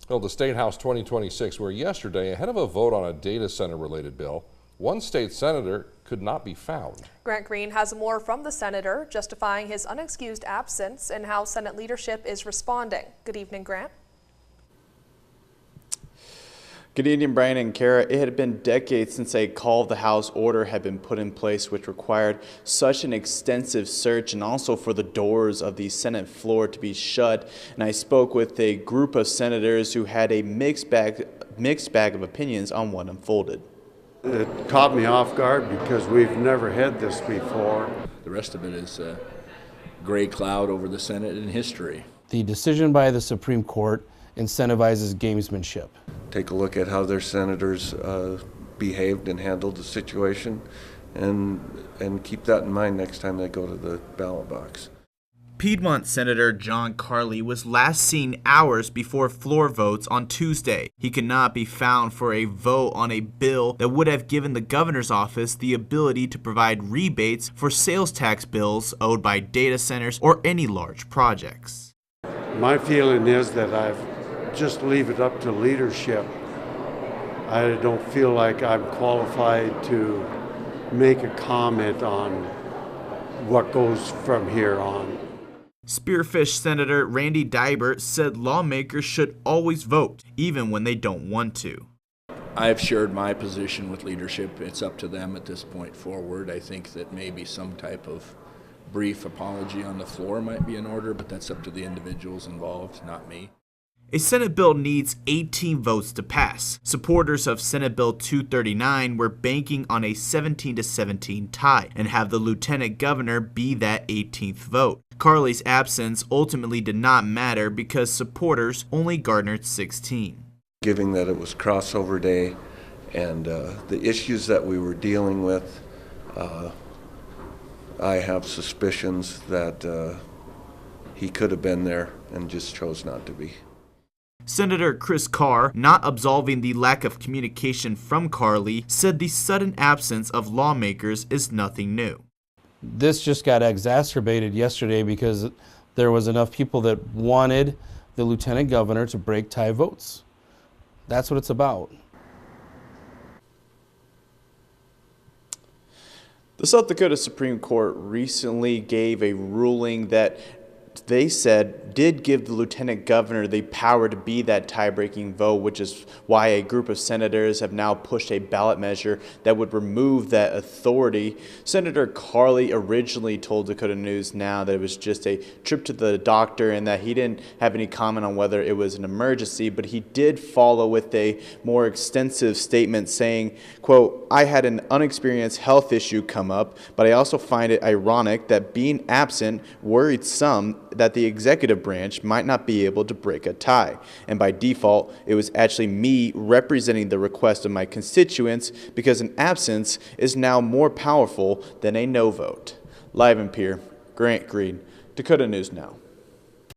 Well, the State House 2026 were yesterday ahead of a vote on a data center related bill. One state senator could not be found. Grant Green has more from the senator, justifying his unexcused absence and how Senate leadership is responding. Good evening, Grant. Good evening, Brian and Kara. It had been decades since a call of the House order had been put in place, which required such an extensive search and also for the doors of the Senate floor to be shut. And I spoke with a group of senators who had a mixed bag of opinions on what unfolded. It caught me off guard because we've never had this before. The rest of it is a gray cloud over the Senate in history. The decision by the Supreme Court incentivizes gamesmanship. Take a look at how their senators behaved and handled the situation, and keep that in mind next time they go to the ballot box. Piedmont Senator John Carley was last seen hours before floor votes on Tuesday. He could not be found for a vote on a bill that would have given the governor's office the ability to provide rebates for sales tax bills owed by data centers or any large projects. My feeling is that I've just leave it up to leadership. I don't feel like I'm qualified to make a comment on what goes from here on. Spearfish Senator Randy Dybert said lawmakers should always vote, even when they don't want to. I've shared my position with leadership. It's up to them at this point forward. I think that maybe some type of brief apology on the floor might be in order, but that's up to the individuals involved, not me. A Senate bill needs 18 votes to pass. Supporters of Senate Bill 239 were banking on a 17-17 tie and have the lieutenant governor be that 18th vote. Carley's absence ultimately did not matter because supporters only garnered 16. Given that it was crossover day and the issues that we were dealing with, I have suspicions that he could have been there and just chose not to be. Senator Chris Carr, not absolving the lack of communication from Carley, said the sudden absence of lawmakers is nothing new. This just got exacerbated yesterday because there was enough people that wanted the lieutenant governor to break tie votes. That's what it's about. The South Dakota Supreme Court recently gave a ruling that they said did give the lieutenant governor the power to be that tie-breaking vote, which is why a group of senators have now pushed a ballot measure that would remove that authority. Senator Carley originally told Dakota News Now that it was just a trip to the doctor and that he didn't have any comment on whether it was an emergency, but he did follow with a more extensive statement saying, quote, "I had an unexperienced health issue come up, but I also find it ironic that being absent worried some that the executive branch might not be able to break a tie. And by default, it was actually me representing the request of my constituents because an absence is now more powerful than a no vote." Live in Pierre, Grant Green, Dakota News Now.